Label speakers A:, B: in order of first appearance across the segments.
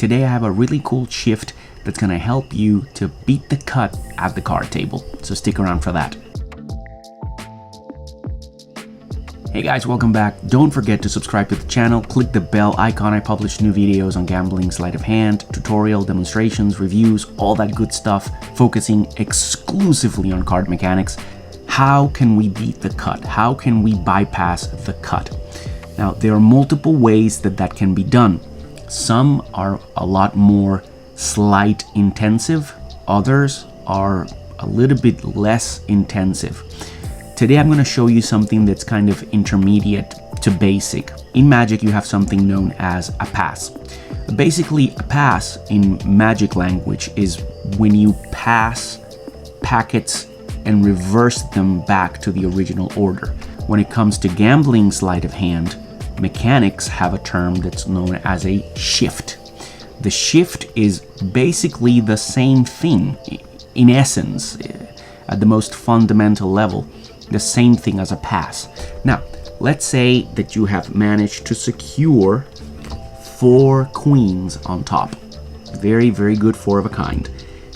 A: Today I have a really cool shift that's going to help you to beat the cut at the card table. So stick around for that. Hey guys, welcome back. Don't forget to subscribe to the channel, click the bell icon. I publish new videos on gambling, sleight of hand, tutorial, demonstrations, reviews, all that good stuff, focusing exclusively on card mechanics. How can we beat the cut? How can we bypass the cut? Now, there are multiple ways that can be done. Some are a lot more sleight intensive, others are a little bit less intensive. Today I'm going to show you something that's kind of intermediate to basic. In Magic you have something known as a pass. Basically, a pass in Magic language is when you pass packets and reverse them back to the original order. When it comes to gambling sleight of hand, mechanics have a term that's known as a shift. The shift is basically the same thing in essence, at the most fundamental level. The same thing as a pass. Now, let's say that you have managed to secure 4 queens on top. Very, very good, 4 of a kind.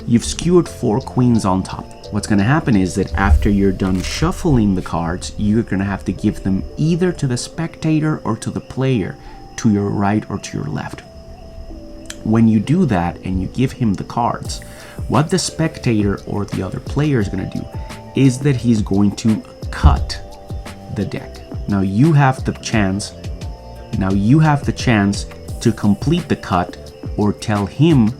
A: You've secured 4 queens on top. What's going to happen is that after you're done shuffling the cards, you're going to have to give them either to the spectator or to the player, to your right or to your left. When you do that and you give him the cards, what the spectator or the other player is going to do is that he's going to cut the deck. Now you have the chance to complete the cut or tell him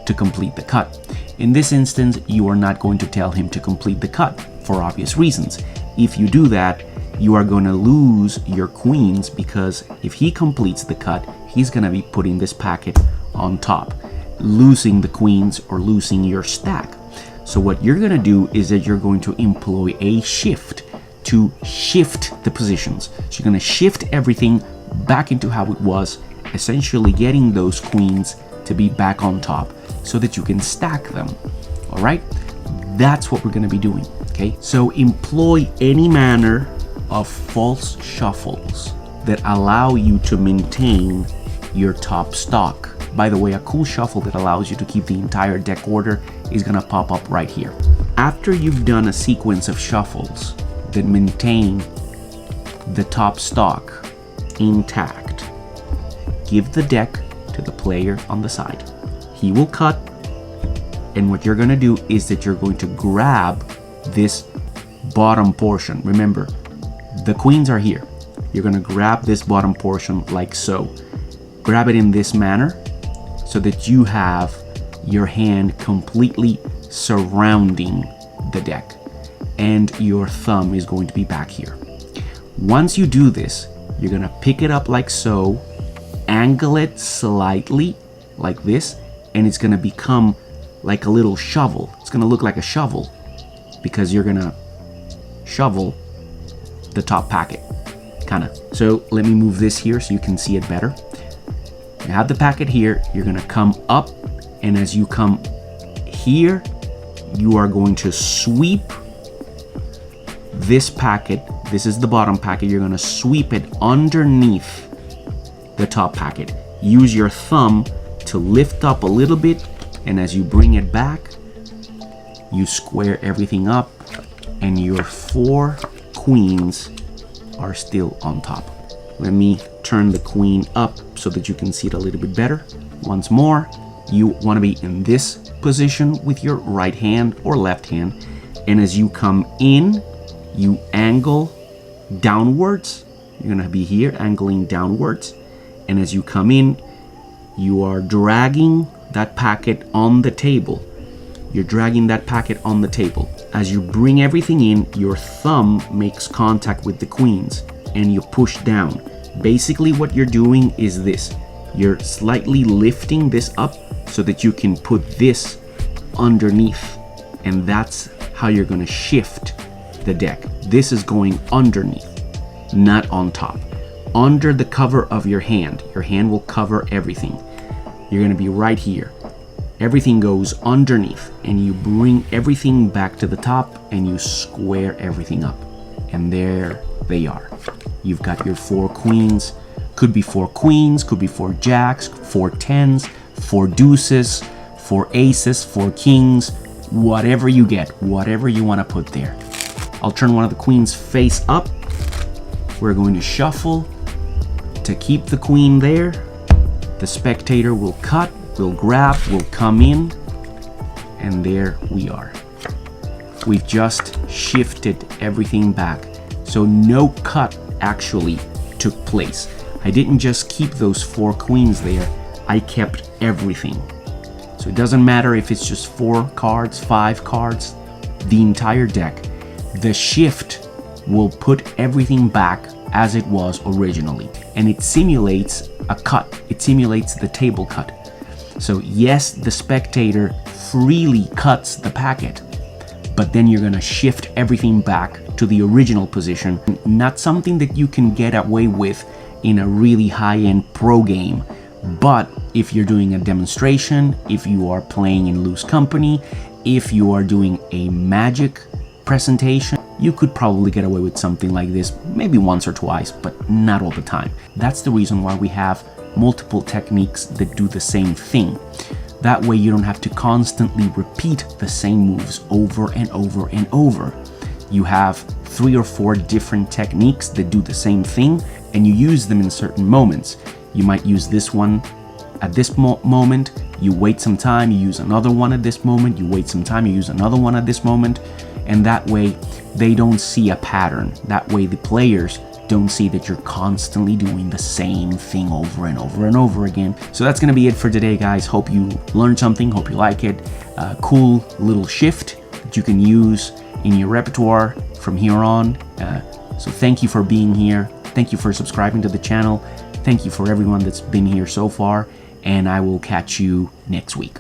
A: to complete the cut. In this instance, you are not going to tell him to complete the cut for obvious reasons. If you do that, you are going to lose your queens, because if he completes the cut, he's going to be putting this packet on top, losing the queens or losing your stack. So what you're going to do is that you're going to employ a shift to shift the positions. So you're going to shift everything back into how it was, essentially getting those queens to be back on top so that you can stack them. All right? That's what we're going to be doing. Okay? So employ any manner of false shuffles that allow you to maintain your top stock. By the way, a cool shuffle that allows you to keep the entire deck order is going to pop up right here. After you've done a sequence of shuffles that maintain the top stock intact, give the deck to the player on the side. He will cut, and what you're going to do is that you're going to grab this bottom portion. Remember, the queens are here. You're going to grab this bottom portion like so. Grab it in this manner so that you have your hand completely surrounding the deck, and your thumb is going to be back here. Once you do this, you're going to pick it up like so, angle it slightly like this, and it's going to become like a little shovel. It's going to look like a shovel because you're going to shovel the top packet, kind of. So let me move this here so you can see it better. You have the packet here, you're going to come up, and as you come here, you are going to sweep this packet. This is the bottom packet. You're going to sweep it underneath the top packet. Use your thumb to lift up a little bit, and as you bring it back, you square everything up, and your 4 queens are still on top. Let me turn the queen up so that you can see it a little bit better. Once more, you want to be in this position with your right hand or left hand, and as you come in, you angle downwards. You're going to be here angling downwards, and as you come in, you are dragging that packet on the table. You're dragging that packet on the table. As you bring everything in, your thumb makes contact with the queens and you push down. Basically what you're doing is this. You're slightly lifting this up so that you can put this underneath, and that's how you're going to shift the deck. This is going underneath, not on top. Under the cover of your hand. Your hand will cover everything. You're going to be right here. Everything goes underneath, and you bring everything back to the top and you square everything up. And there they are. You've got your 4 queens. Could be 4 queens, could be 4 jacks, 4 tens, for deuces, for aces, for kings, whatever you get, whatever you want to put there. I'll turn one of the queens face up. We're going to shuffle to keep the queen there. The spectator will cut, will grab, will come in, and there we are. We've just shifted everything back. So no cut actually took place. I didn't just keep those 4 queens there, I kept everything. So it doesn't matter if it's just 4 cards, 5 cards, the entire deck. The shift will put everything back as it was originally. And it simulates a cut. It simulates the table cut. So yes, the spectator freely cuts the packet, but then you're gonna shift everything back to the original position. Not something that you can get away with in a really high-end pro game. But if you're doing a demonstration, if you are playing in loose company, if you are doing a magic presentation, you could probably get away with something like this maybe once or twice, but not all the time. That's the reason why we have multiple techniques that do the same thing. That way you don't have to constantly repeat the same moves over and over and over. You have 3 or 4 different techniques that do the same thing, and you use them in certain moments. You might use this one at this moment, you wait some time, you use another one at this moment, you wait some time, you use another one at this moment, and that way they don't see a pattern. That way the players don't see that you're constantly doing the same thing over and over and over again. So that's gonna be it for today, guys. Hope you learned something, hope you like it. Cool little shift that you can use in your repertoire from here on. So thank you for being here. Thank you for subscribing to the channel. Thank you for everyone that's been here so far, and I will catch you next week.